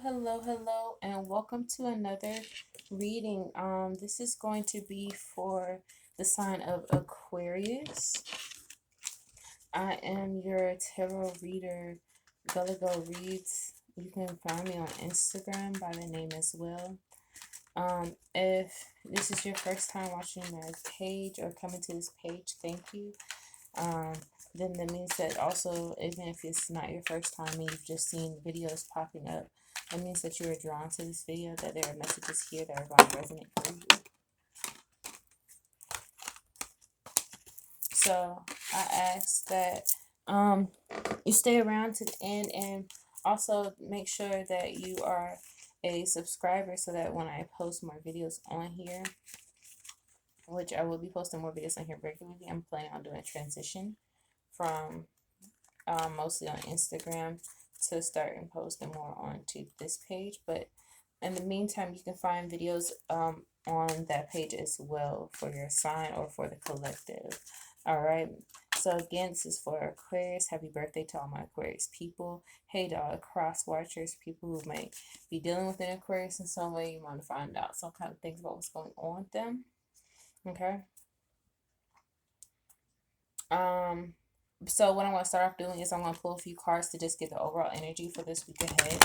Hello, and welcome to another reading. This is going to be for the sign of Aquarius. I am your tarot reader, Gullah Go Reads. You can find me on Instagram by the name as well. If this is your first time watching my page or coming to this page, thank you. Then that means that also, even if it's not your first time and you've just seen videos popping up, that means that you are drawn to this video, that there are messages here that are going to resonate for you. So I ask that you stay around to the end, and also make sure that you are a subscriber so that when I post more videos on here, which I will be posting more videos on here regularly, I'm planning on doing a transition from mostly on Instagram to start and posting more onto this page. But in the meantime, you can find videos on that page as well for your sign or for the collective. All right. So again, this is for Aquarius. Happy birthday to all my Aquarius people. Hey to all the cross watchers, people who might be dealing with an Aquarius in some way. You want to find out some kind of things about what's going on with them. Okay. So what I'm going to start off doing is I'm going to pull a few cards to just get the overall energy for this week ahead.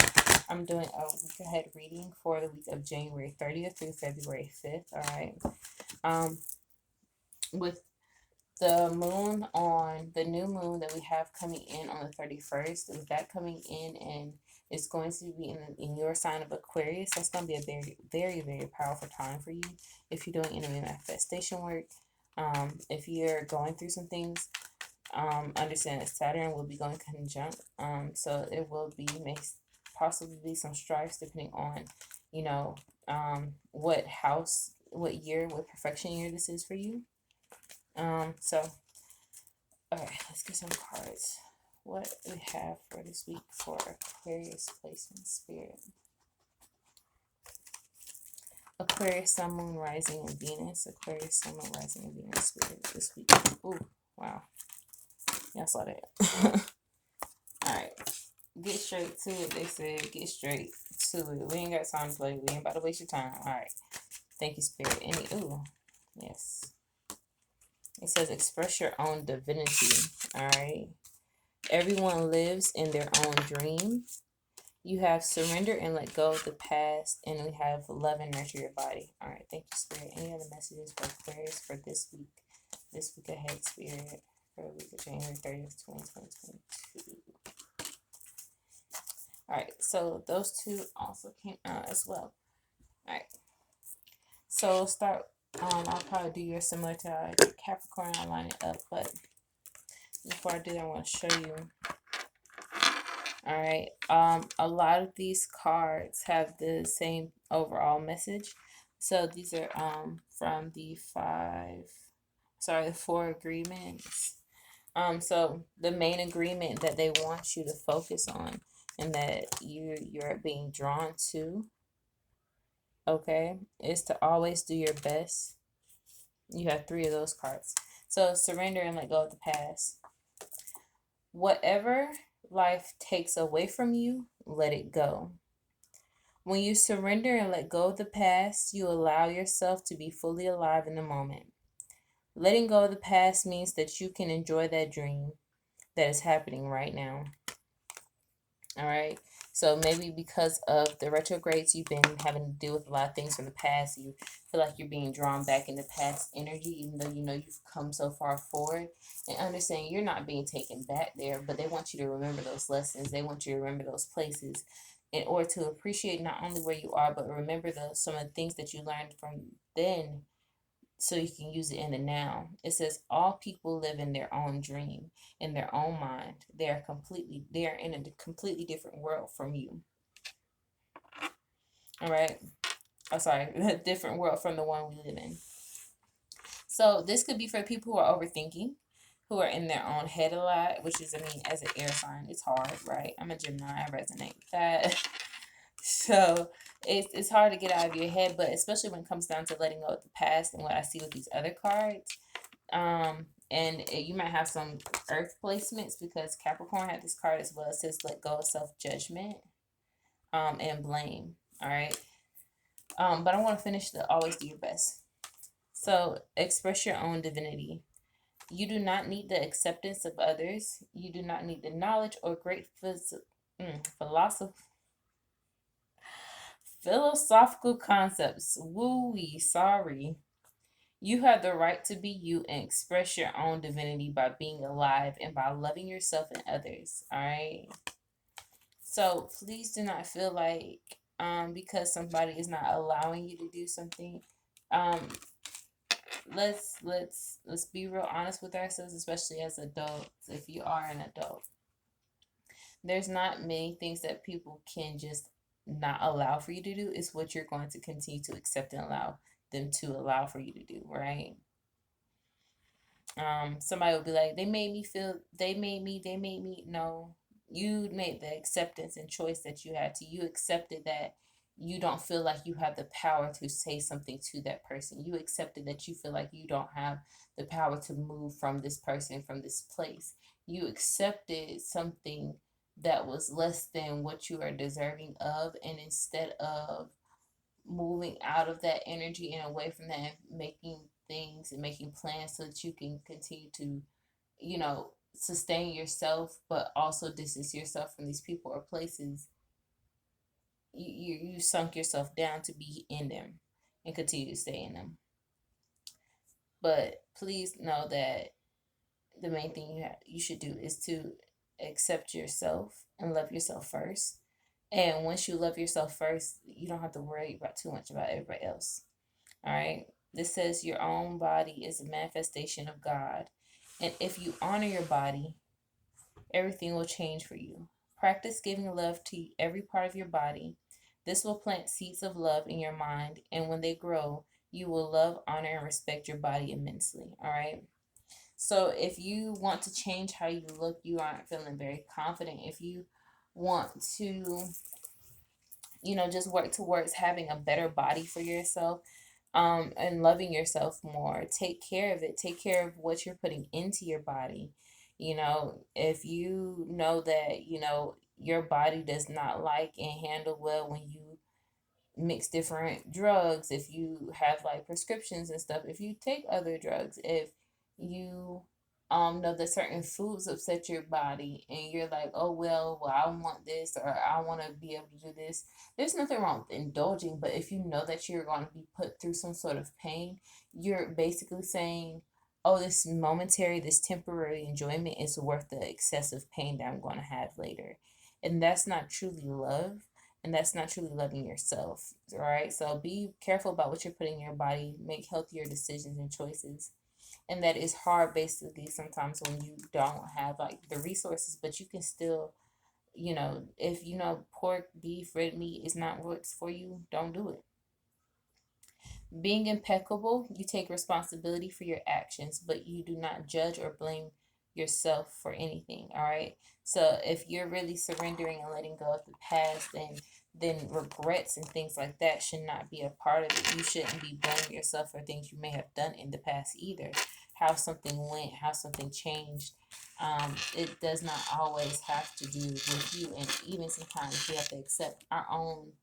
I'm doing a week ahead reading for the week of January 30th through February 5th. All right. With the moon on the new moon that we have coming in on the 31st, with that coming in, and it's going to be in your sign of Aquarius, that's going to be a very powerful time for you if you're doing enemy manifestation work. If you're going through some things, understand that Saturn will be going conjunct, so it will be possibly be some strifes depending on what house, what year, what perfection year this is for you. So all right, let's get some cards. What we have for this week for Aquarius placement spirit. Aquarius, Sun, Moon, Rising, and Venus. Aquarius, Sun, Moon, Rising, and Venus spirit this week. Ooh, wow. Yeah, I saw that. Alright. Get straight to it, they said. Get straight to it. We ain't got time to play. We ain't about to waste your time. Alright. Thank you, Spirit. Ooh. Yes. It says express your own divinity. Alright. Everyone lives in their own dream. You have surrender and let go of the past. And we have love and nurture your body. Alright. Thank you, Spirit. Any other messages for Aquarius for this week? This week ahead, Spirit. For the week of January 30th, 2022. Alright, so those two also came out as well. Alright, so start, I'll probably do yours similar to Capricorn. I'll line it up, but before I do that, I want to show you. Alright, a lot of these cards have the same overall message. So these are from the 4 agreements. So the main agreement that they want you to focus on and that you're being drawn to, okay, is to always do your best. You have 3 of those cards. So surrender and let go of the past. Whatever life takes away from you, let it go. When you surrender and let go of the past, you allow yourself to be fully alive in the moment. Letting go of the past means that you can enjoy that dream that is happening right now. All right. So maybe because of the retrogrades, you've been having to deal with a lot of things from the past. You feel like you're being drawn back into past energy, even though you know you've come so far forward. And understand you're not being taken back there, but they want you to remember those lessons. They want you to remember those places in order to appreciate not only where you are, but remember some of the things that you learned from then, so you can use it in the now. It says all people live in their own dream, in their own mind. They are in a completely different world from you. All right. Oh, sorry, a different world from the one we live in. So this could be for people who are overthinking, who are in their own head a lot, which is, as an air sign, it's hard, right? I'm a Gemini, I resonate with that. So it's hard to get out of your head, but especially when it comes down to letting go of the past and what I see with these other cards. And you might have some earth placements because Capricorn had this card as well. It says let go of self-judgment. and blame. All right. But I want to finish the always do your best. So express your own divinity. You do not need the acceptance of others. You do not need the knowledge or great philosophical concepts. Woo-wee, sorry. You have the right to be you and express your own divinity by being alive and by loving yourself and others. All right. So please do not feel like because somebody is not allowing you to do something. Um, let's be real honest with ourselves, especially as adults. If you are an adult, there's not many things that people can just not allow for you to do. It's what you're going to continue to accept and allow them to allow for you to do, right? Somebody will be like, they made me. No, you made the acceptance and choice that you had to. You accepted that you don't feel like you have the power to say something to that person. You accepted that you feel like you don't have the power to move from this person, from this place. You accepted something that was less than what you are deserving of, and instead of moving out of that energy and away from that and making things and making plans so that you can continue to, sustain yourself, but also distance yourself from these people or places. You sunk yourself down to be in them and continue to stay in them. But please know that the main thing you should do is to accept yourself and love yourself first. And once you love yourself first, you don't have to worry about too much about everybody else. All right. This says your own body is a manifestation of God. And if you honor your body, everything will change for you. Practice giving love to every part of your body. This will plant seeds of love in your mind, and when they grow, you will love, honor, and respect your body immensely. All right. So if you want to change how you look, you aren't feeling very confident. If you want to, just work towards having a better body for yourself, and loving yourself more. Take care of it. Take care of what you're putting into your body. If you know that, your body does not like and handle well when you mix different drugs, if you have like prescriptions and stuff, if you take other drugs, if you know that certain foods upset your body and you're like, oh well, I want this or I want to be able to do this. There's nothing wrong with indulging, but if you know that you're going to be put through some sort of pain, you're basically saying, oh, this momentary, this temporary enjoyment is worth the excessive pain that I'm going to have later. And that's not truly love, and that's not truly loving yourself. All right. So be careful about what you're putting in your body. Make healthier decisions and choices. And that is hard basically sometimes when you don't have like the resources, but you can still, if pork, beef, red meat is not what's for you, don't do it. Being impeccable, you take responsibility for your actions, but you do not judge or blame yourself for anything. All right. So if you're really surrendering and letting go of the past, then regrets and things like that should not be a part of it. You shouldn't be blaming yourself for things you may have done in the past either. How something went, how something changed. It does not always have to do with you, and even sometimes we have to accept our own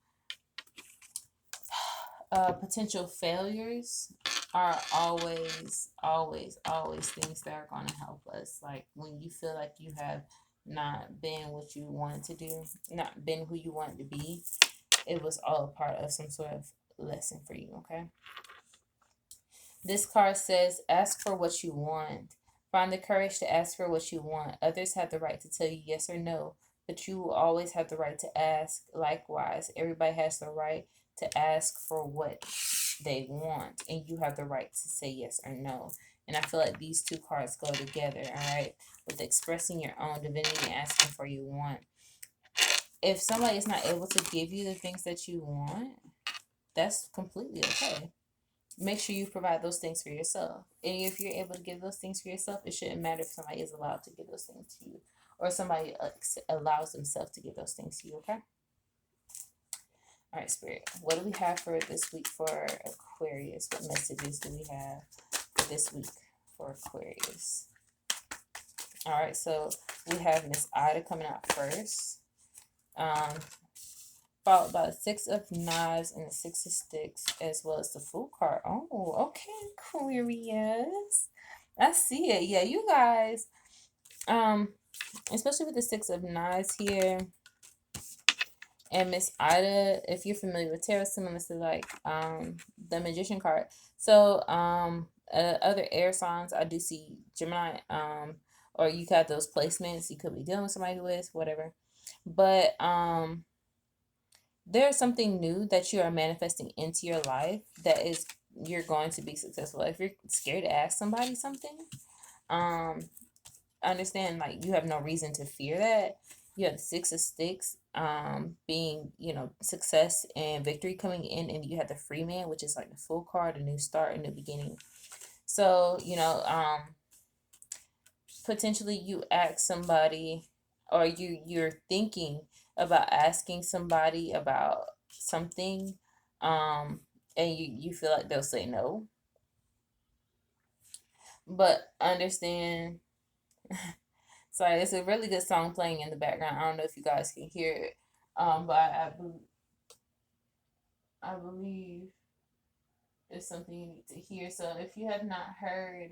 potential failures are always things that are going to help us. Like when you feel like you have not been what you wanted to do, not been who you wanted to be, it was all a part of some sort of lesson for you, okay? This card says, ask for what you want. Find the courage to ask for what you want. Others have the right to tell you yes or no, but you will always have the right to ask. Likewise, everybody has the right to ask for what they want, and you have the right to say yes or no. And I feel like these two cards go together, all right, with expressing your own divinity and asking for you want. If somebody is not able to give you the things that you want, that's completely okay. Make sure you provide those things for yourself. And if you're able to give those things for yourself, it shouldn't matter if somebody is allowed to give those things to you or somebody allows themselves to give those things to you, okay? All right, Spirit, what do we have for this week for Aquarius? What messages do we have for this week for Aquarius? All right, so we have Miss Ida coming out first. followed by the Six of Knives and the Six of Sticks, as well as the Fool card. Oh, okay, Aquarius. I see it. Yeah, you guys, um, especially with the Six of Knives here and Miss Ida, if you're familiar with tarot, similar to like the Magician card. So other air signs, I do see Gemini, or you got those placements you could be dealing with somebody with, whatever. But there's something new that you are manifesting into your life that is you're going to be successful. If you're scared to ask somebody something, um, understand like you have no reason to fear that. You have the Six of Sticks, being, success and victory coming in, and you have the Free Man, which is like the Full card, a new start, a new beginning. So, potentially you ask somebody, or you're thinking about asking somebody about something, and you feel like they'll say no, but understand. Sorry, it's a really good song playing in the background. I don't know if you guys can hear it, but I believe it's something you need to hear. So if you have not heard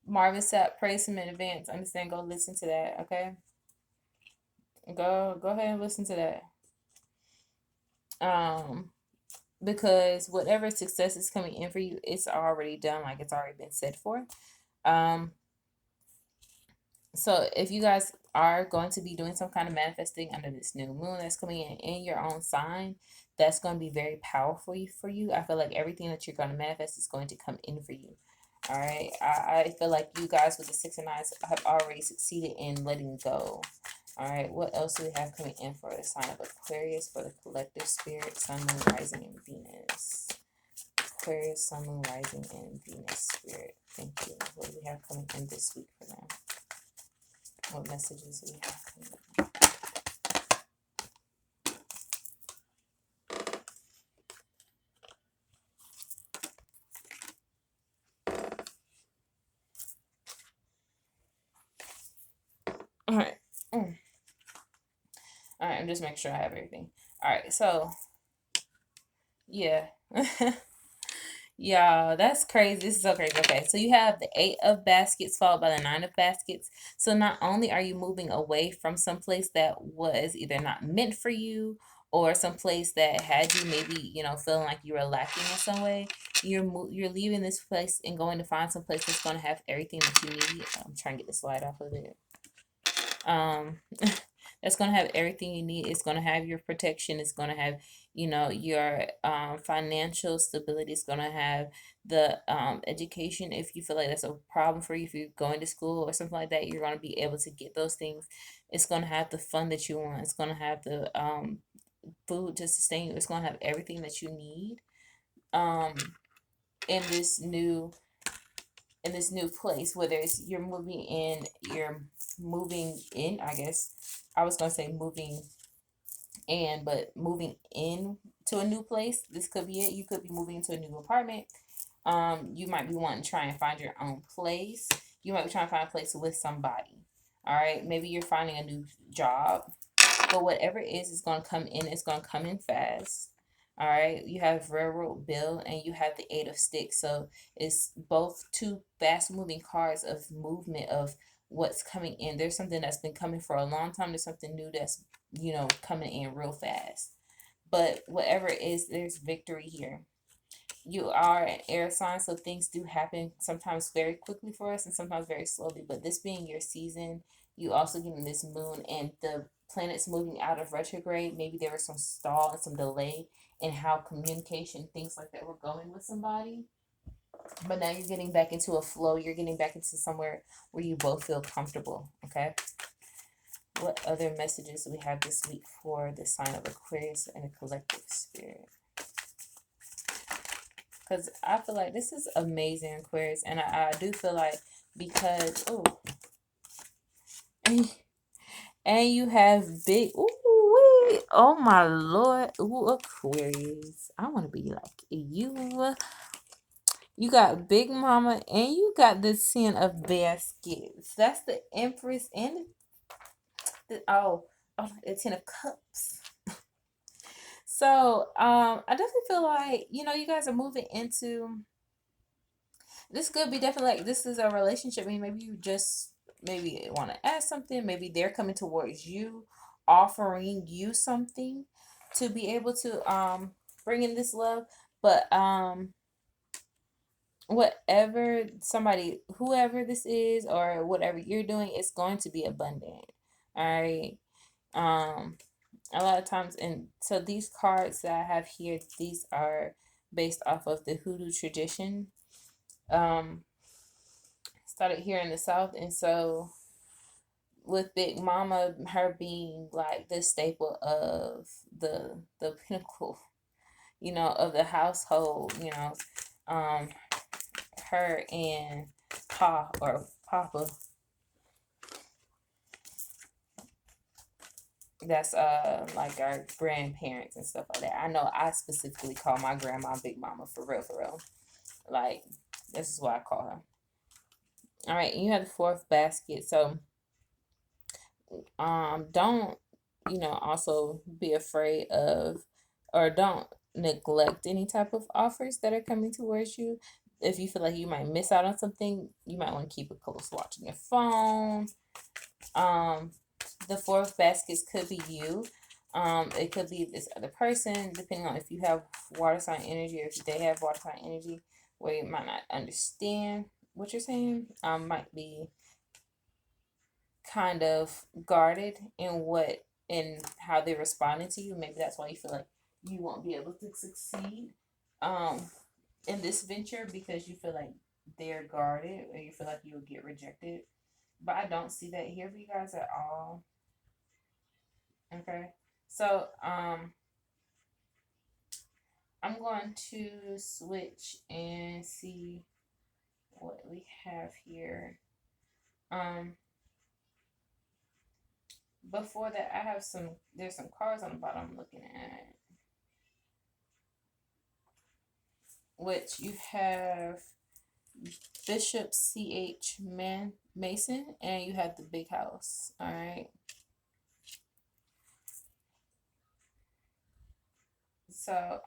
Marvin Sapp, Praise Him in Advance, understand, go listen to that, okay? Go ahead and listen to that. Because whatever success is coming in for you, it's already done, like it's already been said for. So if you guys are going to be doing some kind of manifesting under this new moon that's coming in your own sign, that's going to be very powerful for you. I feel like everything that you're going to manifest is going to come in for you. All right. I feel like you guys with the Six of Knives have already succeeded in letting go. All right. What else do we have coming in for the sign of Aquarius for the collective spirit, Sun, Moon, Rising, and Venus? Aquarius, Sun, Moon, Rising, and Venus spirit. Thank you. What do we have coming in this week for them? What messages do we have coming in? All right. All right, I'm just making sure I have everything. All right, so yeah. Yeah, that's crazy. This is so crazy. Okay, so you have the Eight of Baskets followed by the Nine of Baskets. So not only are you moving away from some place that was either not meant for you or some place that had you maybe, feeling like you were lacking in some way, you're leaving this place and going to find some place that's going to have everything that you need. I'm trying to get the slide off of it. That's going to have everything you need. It's going to have your protection. It's going to have, your financial stability. It's going to have the education. If you feel like that's a problem for you, if you're going to school or something like that, you're going to be able to get those things. It's going to have the fun that you want. It's going to have the food to sustain you. It's going to have everything that you need in this new place, whether it's you're moving in, I guess I was gonna say moving in, but moving in to a new place. This could be it. You could be moving into a new apartment. You might be wanting to try and find your own place. You might be trying to find a place with somebody. All right, maybe you're finding a new job, but whatever it is going to come in. It's going to come in fast. All right, you have Railroad Bill and you have the Eight of Sticks. So it's both two fast moving cards of movement of what's coming in. There's something that's been coming for a long time. There's something new that's, coming in real fast. But whatever it is, there's victory here. You are an air sign, so things do happen sometimes very quickly for us and sometimes very slowly. But this being your season, you also getting this moon and the planets moving out of retrograde. Maybe there was some stall and some delay in how communication, things like that, were going with somebody. But now you're getting back into a flow. You're getting back into somewhere where you both feel comfortable. Okay. What other messages do we have this week for the sign of Aquarius and the collective spirit? Because I feel like this is amazing, Aquarius. And I do feel like because, and you have big, oh my Lord, Aquarius. I want to be like you. You got Big Mama and you got the Ten of Baskets. That's the Empress and the Ten of Cups. So, I definitely feel like, you guys are moving into this could be definitely like this is a relationship. I mean, maybe you just maybe want to ask something. Maybe they're coming towards you, offering you something to be able to bring in this love. But whatever somebody whoever this is or whatever you're doing, it's going to be abundant. All right. Um a lot of times, and so these cards that I have here, these are based off of the hoodoo tradition. Um Started here in the South, and so with Big Mama, her being like the staple of the pinnacle, of the household, um, her and Papa, that's like our grandparents and stuff like that. I know I specifically call my grandma Big Mama for real, for real. Like this is what I call her. All right, and you have the fourth basket, so don't also be afraid of or don't neglect any type of offers that are coming towards you. If you feel like you might miss out on something, you might want to keep a close watch on your phone. um the fourth baskets could be you. It could be this other person, depending on if you have water sign energy or if they have water sign energy, where you might not understand what you're saying. Might be kind of guarded in what in how they're responding to you. Maybe that's why you feel like you won't be able to succeed um in this venture, because you feel like they're guarded or you feel like you'll get rejected. But I don't see that here for you guys at all. Okay. So I'm going to switch and see what we have here. Um Before that, I have there's some cards on the bottom I'm looking at, which you have Bishop C.H. Mason, and you have the big house. All right. So,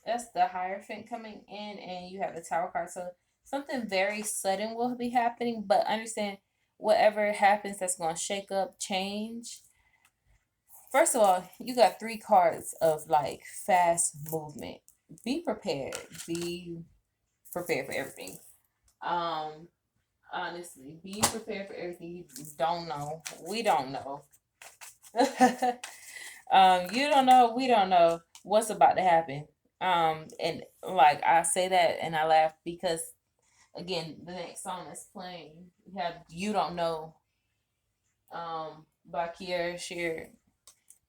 that's the Hierophant coming in, and you have the Tower card. So, something very sudden will be happening, but understand whatever happens that's going to shake up, change. First of all, you got three cards of like fast movement. Be prepared. Be prepared for everything. Um, Honestly, be prepared for everything. You don't know. We don't know. You don't know. We don't know what's about to happen. And like I say that and I laugh because again, the next song that's playing, you have "You Don't Know" by Kiera Shear.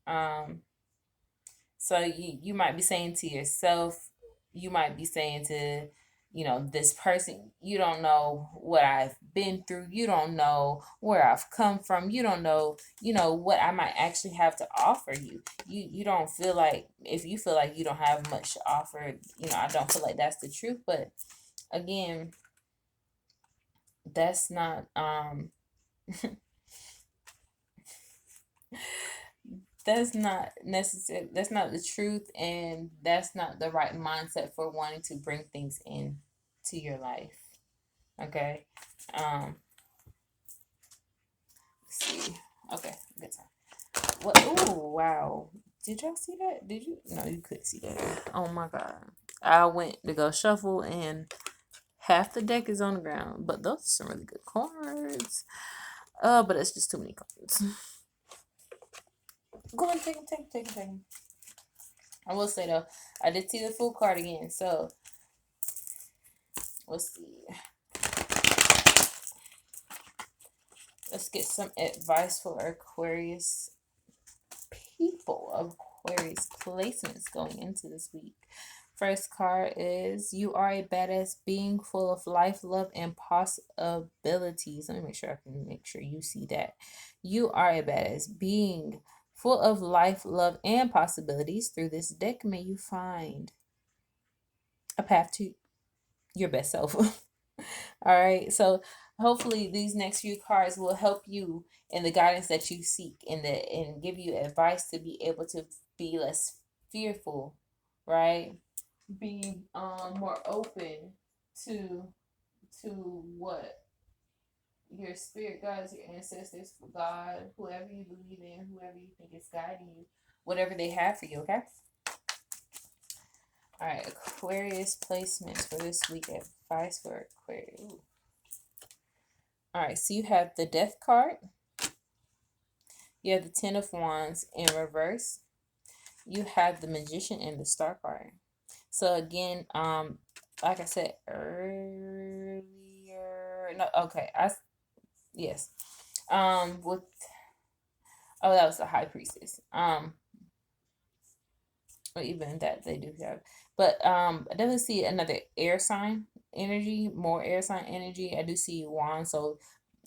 Um, So you might be saying to yourself, you might be saying to, this person, you don't know what I've been through, you don't know where I've come from, you don't know, what I might actually have to offer you. You don't feel like if you feel like you don't have much to offer, I don't feel like that's the truth, but again, that's not that's not necessary, that's not the truth, and that's not the right mindset for wanting to bring things in to your life. Okay. Let's see. Okay, good time. What? Oh, wow. Did y'all see that? Did you? No, you couldn't see that. Oh my god. I went to go shuffle and half the deck is on the ground, but those are some really good cards. But it's just too many cards. Go and take them, take them. I will say though, I did see the full card again, so let's see. Let's get some advice for Aquarius people, Aquarius placements going into this week. First card is "You are a badass being full of life, love, and possibilities." Let me make sure you see that. You are a badass being full of life, love, and possibilities. Through this deck, may you find a path to your best self. All right. So hopefully these next few cards will help you in the guidance that you seek and give you advice to be able to be less fearful, right? Be more open to what your spirit guides, your ancestors, God, whoever you believe in, whoever you think is guiding you, whatever they have for you, okay? All right, Aquarius placements for this week. Advice for Aquarius. Ooh. All right, so you have the Death card. You have the Ten of Wands in reverse. You have the Magician and the Star card. So again, like I said earlier, no, okay, yes, with that was the High Priestess. Or even that they do have, but I definitely see another air sign energy, more air sign energy. I do see Wands, so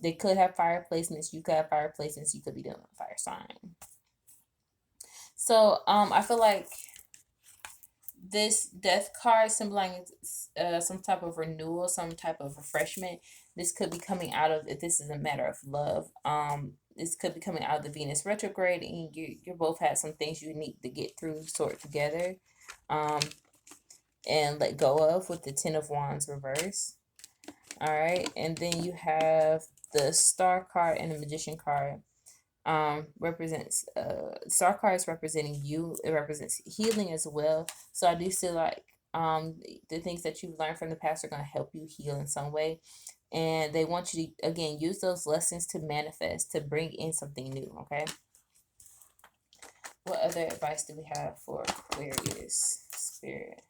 they could have fire placements. You could have fire placements. You could be dealing with fire sign. So I feel like this Death card symbolizing some type of renewal, some type of refreshment. This could be coming out of, if this is a matter of love, this could be coming out of the Venus retrograde, and you both have some things you need to get through, sort together, and let go of, with the Ten of Wands reverse. All right, and then you have the Star card and the Magician card. Represents Star card is representing you. It represents healing as well. So I do feel like the things that you've learned from the past are going to help you heal in some way, and they want you to again use those lessons to manifest, to bring in something new. Okay, what other advice do we have for Aquarius spirit?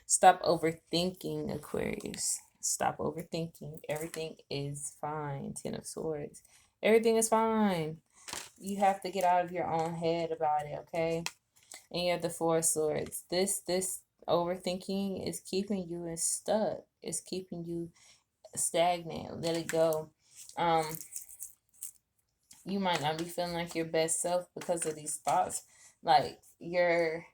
Stop overthinking, Aquarius. Stop overthinking. Everything is fine. Ten of Swords. Everything is fine. You have to get out of your own head about it, okay? And you have the Four of Swords. This overthinking is keeping you stuck. It's keeping you stagnant. Let it go. You might not be feeling like your best self because of these thoughts. Like your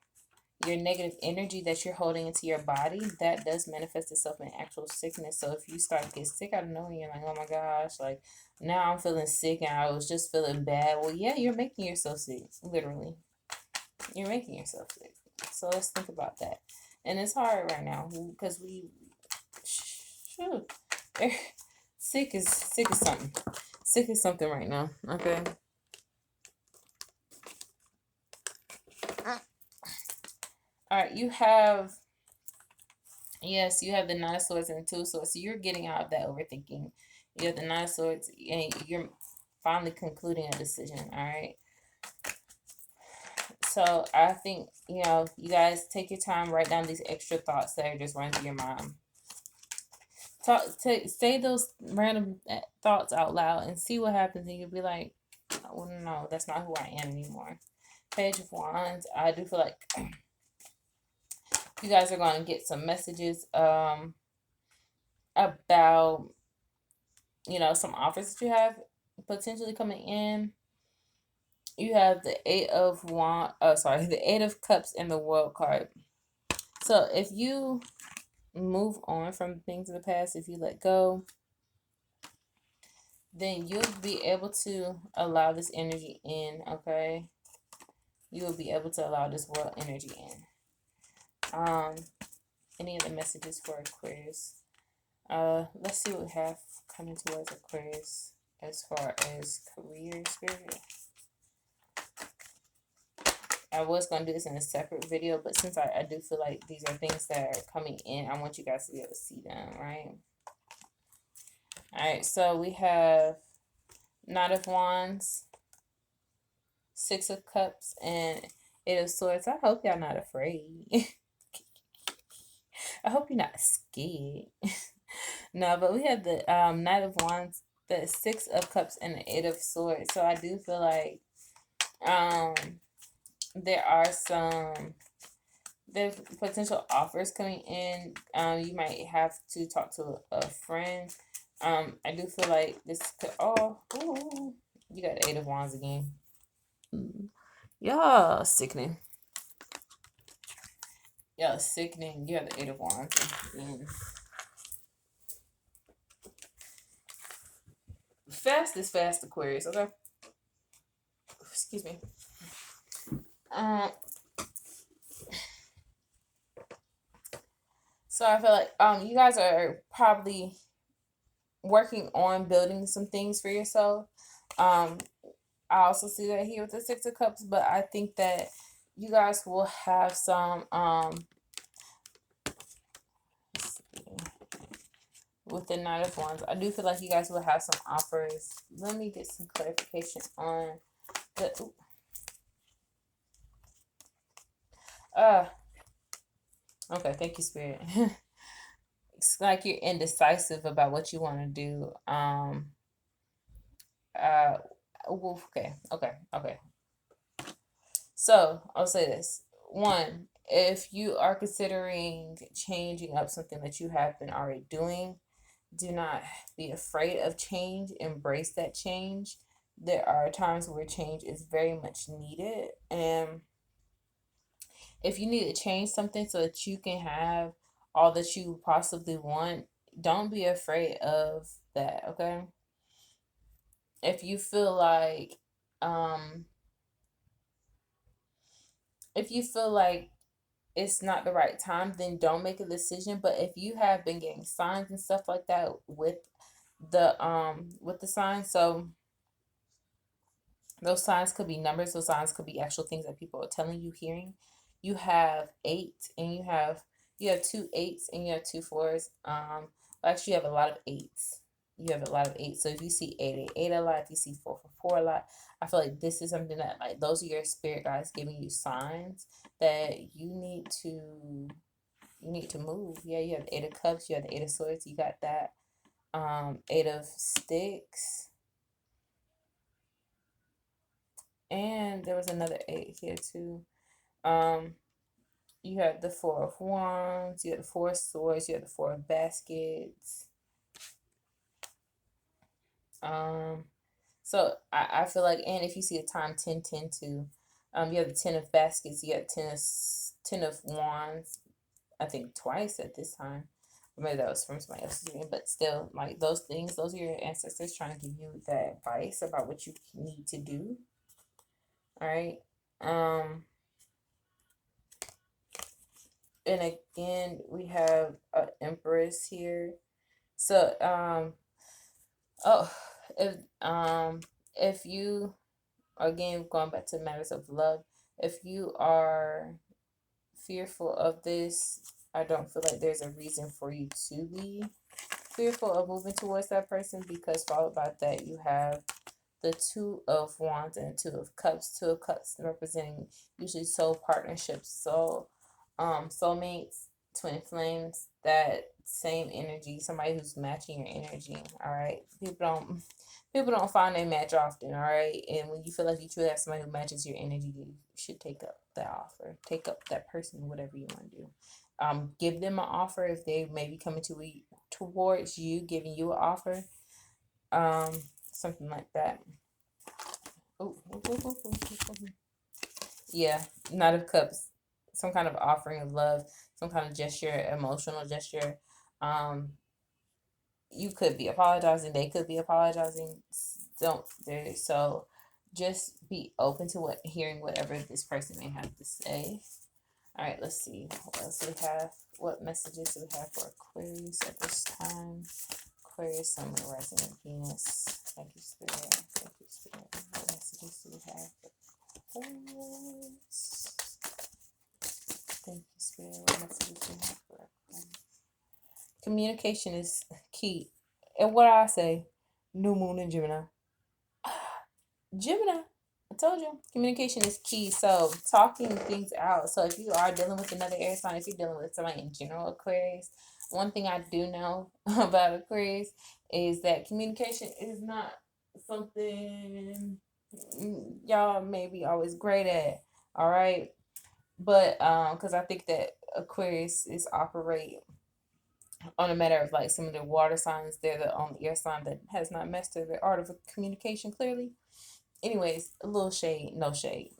negative energy that you're holding into your body, that does manifest itself in actual sickness. So if you start to get sick out of nowhere, you're like, oh my gosh, like now I'm feeling sick and I was just feeling bad. Well, yeah, you're making yourself sick. Literally, you're making yourself sick. So let's think about that. And it's hard right now because shoot, sick is something. Sick is something right now. Okay. All right, you have, yes, you have the Nine of Swords and the Two of Swords. So you're getting out of that overthinking. You have the Nine of Swords and you're finally concluding a decision. All right. So I think, you guys take your time, write down these extra thoughts that are just running through your mind. Say those random thoughts out loud and see what happens. And you'll be like, oh, no, that's not who I am anymore. Page of Wands. I do feel like you guys are going to get some messages about, some offers that you have potentially coming in. You have the Eight of the Eight of Cups and the World card. So if you move on from things of the past, if you let go, then you'll be able to allow this energy in, okay? You will be able to allow this world energy in. Any of the messages for Aquarius? Let's see what we have coming towards Aquarius as far as career spirit. I was going to do this in a separate video, but since I do feel like these are things that are coming in, I want you guys to be able to see them, right? All right, so we have Knight of Wands, Six of Cups, and Eight of Swords. I hope y'all not afraid. I hope you're not scared. No, but we have the Knight of Wands, the Six of Cups, and the Eight of Swords. So I do feel like there are there's potential offers coming in. You might have to talk to a friend. I do feel like this could, ooh, you got the Eight of Wands again. Y'all sickening. Y'all sickening. You have the Eight of Wands again. fast is fast, Aquarius. Okay. Excuse me. So I feel like you guys are probably working on building some things for yourself. Um, I also see that here with the Six of Cups, but I think that you guys will have some with the Knight of Wands. I do feel like you guys will have some offers. Let me get some clarification on the okay, thank you, Spirit. It's like you're indecisive about what you want to do. Okay. So I'll say this. One, if you are considering changing up something that you have been already doing, do not be afraid of change. Embrace that change. There are times where change is very much needed. And if you need to change something so that you can have all that you possibly want, don't be afraid of that, okay? If you feel like um if you feel like it's not the right time, then don't make a decision. But if you have been getting signs and stuff like that with the signs, so those signs could be numbers, those signs could be actual things that people are telling you, hearing. You have 8 and you have 2 8s and you have 2 4s. Actually you have a lot of 8s. You have a lot of 8s. So if you see 8 a lot, if you see 4 a lot, I feel like this is something that, like, those are your spirit guides giving you signs that you need to move. Yeah, you have the 8 of Cups, you have the 8 of Swords, you got that 8 of Sticks. And there was another 8 here too. You have the 4 of Wands, you have the 4 of Swords, you have the 4 of Baskets. So I feel like, and if you see the time 10 10 too, you have the 10 of Baskets, you have 10 of Wands, I think twice at this time. Or maybe that was from somebody else's reading, but still, like, those things, those are your ancestors trying to give you that advice about what you need to do. All right. And again, we have an Empress here. So, oh, if you, again, going back to matters of love, if you are fearful of this, I don't feel like there's a reason for you to be fearful of moving towards that person, because followed by that you have the 2 of Wands and 2 of Cups. 2 of Cups representing usually soul partnerships, soulmates, twin flames, that same energy, somebody who's matching your energy. All right, people don't find they match often. All right, and when you feel like you truly have somebody who matches your energy, you should take up that offer, take up that person, whatever you want to do. Give them an offer if they may be coming towards you, giving you an offer. Something like that. Oh, yeah, Knight of Cups, some kind of offering of love, some kind of gesture, emotional gesture. You could be apologizing, they could be apologizing. So just be open to hearing whatever this person may have to say. All right, let's see what else we have. What messages do we have for Aquarius at this time? Aquarius, Sun, Moon, Rising, and Venus. Thank you, Spirit. Thank you, Spirit. What messages do we have for Aquarius? Thank you, Spirit. What messages do we have for Aquarius? Communication is key. And what I say, new moon in Gemini. Gemini, I told you, communication is key. So talking things out. So if you are dealing with another air sign, if you're dealing with somebody in general, Aquarius, one thing I do know about Aquarius is that communication is not something y'all may be always great at. All right. But because I think that Aquarius is operate on a matter of, like, some of the water signs, they're the only air sign that has not mastered the art of communication clearly. Anyways, a little shade, no shade.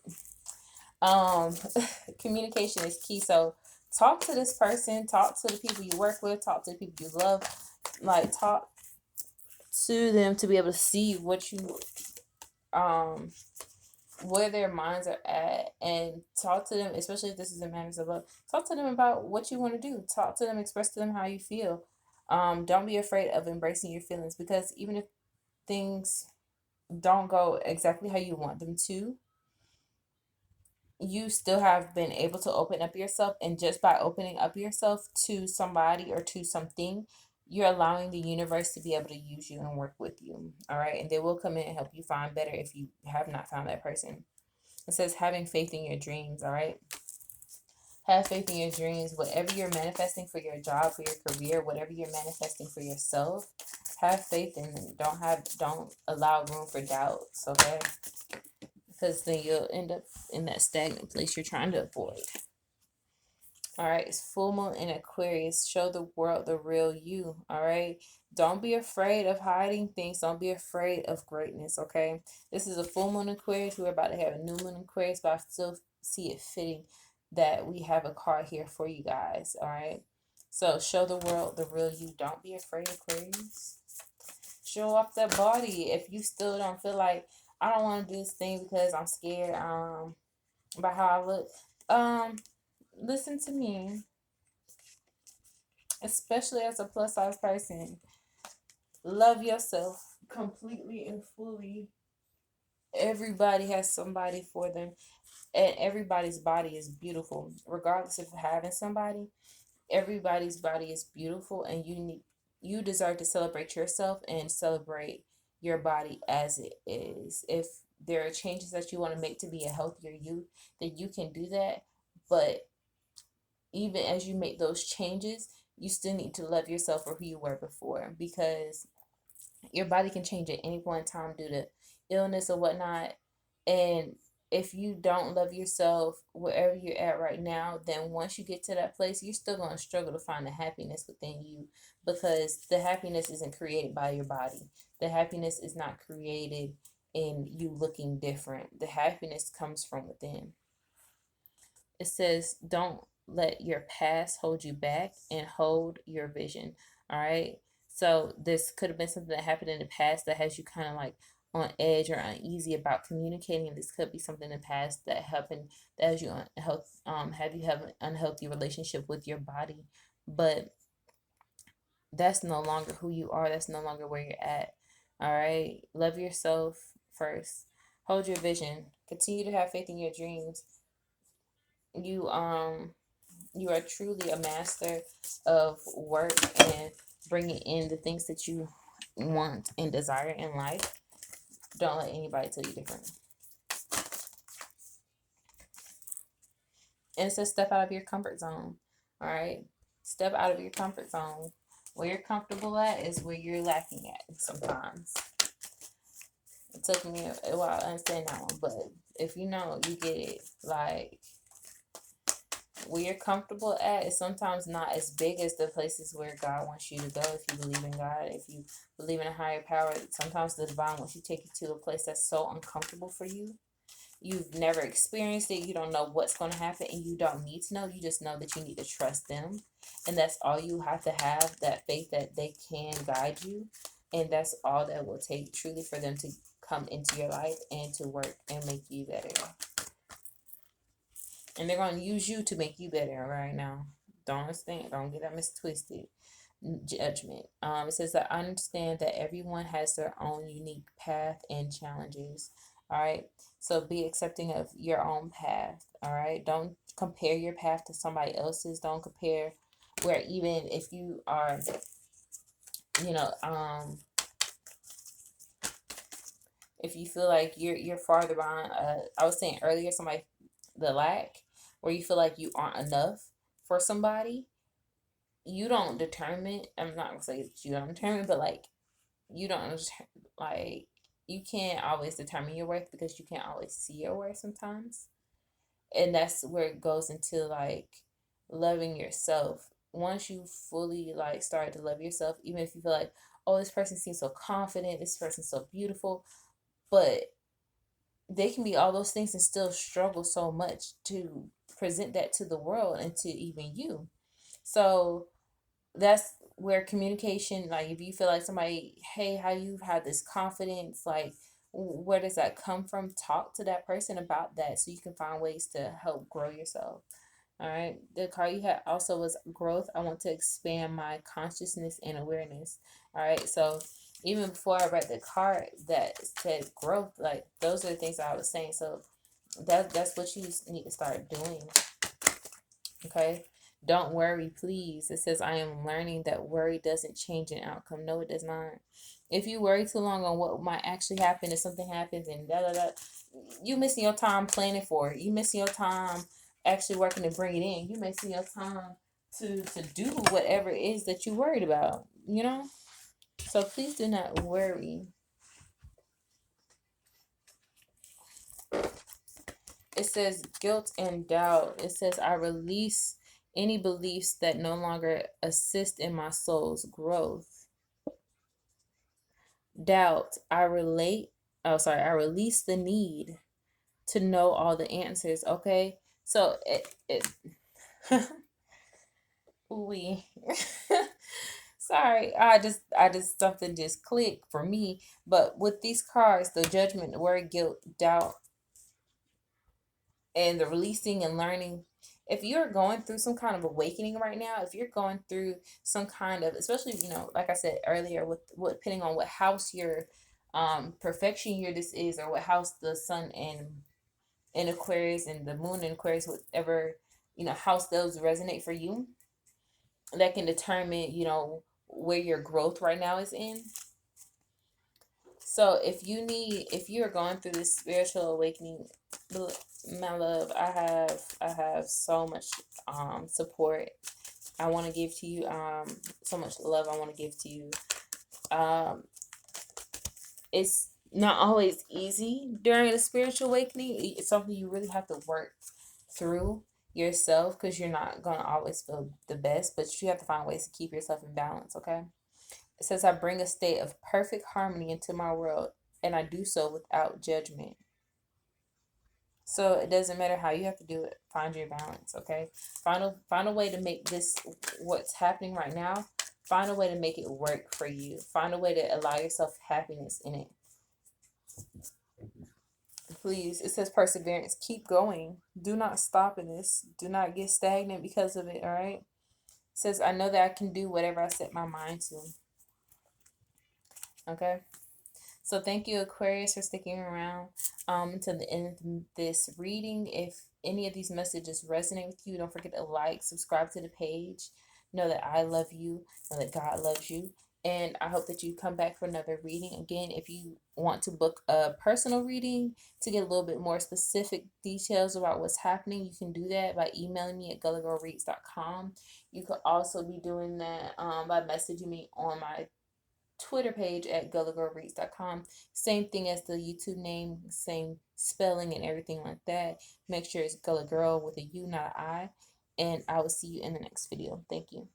Communication is key. So talk to this person, talk to the people you work with, talk to the people you love, like, talk to them to be able to see what you where their minds are at, and talk to them, especially if this is in matters of love. Talk to them about what you want to do. Talk to them, express to them how you feel. Don't be afraid of embracing your feelings, because even if things don't go exactly how you want them to, you still have been able to open up yourself. And just by opening up yourself to somebody or to something, you're allowing the universe to be able to use you and work with you. All right. And they will come in and help you find better if you have not found that person. It says having faith in your dreams. All right. Have faith in your dreams. Whatever you're manifesting for your job, for your career, whatever you're manifesting for yourself, have faith in them. Don't allow room for doubts, okay? Because then you'll end up in that stagnant place you're trying to avoid. All right, it's full moon in Aquarius. Show the world the real you. All right, don't be afraid of hiding things. Don't be afraid of greatness. Okay, this is a full moon Aquarius. We're about to have a new moon Aquarius, but I still see it fitting that we have a card here for you guys. All right, so show the world the real you. Don't be afraid, Aquarius. Show off that body. If you still don't feel like, I don't want to do this thing because I'm scared about how I look, listen to me, especially as a plus size person. Love yourself completely and fully. Everybody has somebody for them, and everybody's body is beautiful, regardless of having somebody. Everybody's body is beautiful, and you deserve to celebrate yourself and celebrate your body as it is. If there are changes that you want to make to be a healthier you, then you can do that. But even as you make those changes, you still need to love yourself for who you were before, because your body can change at any point in time due to illness or whatnot. And if you don't love yourself wherever you're at right now, then once you get to that place, you're still going to struggle to find the happiness within you, because the happiness isn't created by your body. The happiness is not created in you looking different. The happiness comes from within. It says, don't let your past hold you back, and hold your vision. All right. So this could have been something that happened in the past that has you kind of like on edge or uneasy about communicating. This could be something in the past that happened that has you have you have an unhealthy relationship with your body. But that's no longer who you are. That's no longer where you're at. All right. Love yourself first. Hold your vision. Continue to have faith in your dreams. You you are truly a master of work and bringing in the things that you want and desire in life. Don't let anybody tell you different. And it says step out of your comfort zone. All right. Step out of your comfort zone. Where you're comfortable at is where you're lacking at sometimes. It took me a while to understand that one, but if you know, you get it. Like, where you're comfortable at is sometimes not as big as the places where God wants you to go. If you believe in God, if you believe in a higher power, sometimes the divine wants you to take you to a place that's so uncomfortable for you. You've never experienced it. You don't know what's going to happen, and you don't need to know. You just know that you need to trust them. And that's all you have to have, that faith that they can guide you. And that's all that will take truly for them to come into your life and to work and make you better. And they're going to use you to make you better right now. Don't understand. Don't get that mistwisted. Judgment. It says that I understand that everyone has their own unique path and challenges. All right. So be accepting of your own path. All right. Don't compare your path to somebody else's. Don't compare where, even if you are, you know, if you feel like you're farther behind. I was saying earlier, somebody, the lack, where you feel like you aren't enough for somebody. You don't determine. I'm not gonna say that you don't determine, but like, you don't, like, you can't always determine your worth, because you can't always see your worth sometimes. And that's where it goes into like loving yourself. Once you fully like start to love yourself, even if you feel like, oh, this person seems so confident, this person's so beautiful, but they can be all those things and still struggle so much to present that to the world and to even you. So that's where communication, like if you feel like somebody, hey, how you have this confidence, like where does that come from? Talk to that person about that so you can find ways to help grow yourself. All right. The card you had also was growth. I want to expand my consciousness and awareness. All right. So even before I read the card that said growth, like those are the things I was saying. So that's what you need to start doing. Okay. Don't worry, please. It says, I am learning that worry doesn't change an outcome. No, it does not. If you worry too long on what might actually happen if something happens and da da da, you missing your time planning for it. You missing your time actually working to bring it in. You missing your time to do whatever it is that you're worried about, you know? So please do not worry. It says guilt and doubt. It says, I release any beliefs that no longer assist in my soul's growth. Doubt, I release the need to know all the answers. Okay. So it we sorry, I just something just clicked for me. But with these cards, the judgment, the worry, guilt, doubt, and the releasing and learning, if you're going through some kind of awakening right now, if you're going through some kind of, especially, like I said earlier, with what, depending on what house your perfection year this is, or what house the sun and in Aquarius and the moon in Aquarius, whatever, house those resonate for you, that can determine, where your growth right now is in. So if you're going through this spiritual awakening, my love, I have so much support I want to give to you, so much love I want to give to you. Um, it's not always easy during a spiritual awakening. It's something you really have to work through yourself, because you're not gonna always feel the best, but you have to find ways to keep yourself in balance. Okay. It says, I bring a state of perfect harmony into my world, and I do so without judgment. So it doesn't matter how you have to do it. Find your balance, okay? Find a way to make this, what's happening right now, find a way to make it work for you. Find a way to allow yourself happiness in it. Please, it says perseverance. Keep going. Do not stop in this. Do not get stagnant because of it, all right? It says, I know that I can do whatever I set my mind to. Okay? So thank you, Aquarius, for sticking around until the end of this reading. If any of these messages resonate with you, don't forget to like, subscribe to the page. Know that I love you. Know that God loves you. And I hope that you come back for another reading. Again, if you want to book a personal reading to get a little bit more specific details about what's happening, you can do that by emailing me at gullagirlreads.com. You could also be doing that by messaging me on my Twitter page at gullagirlreads.com. Same thing as the YouTube name, same spelling and everything like that. Make sure it's Gullah Girl with a U, not an I. And I will see you in the next video. Thank you.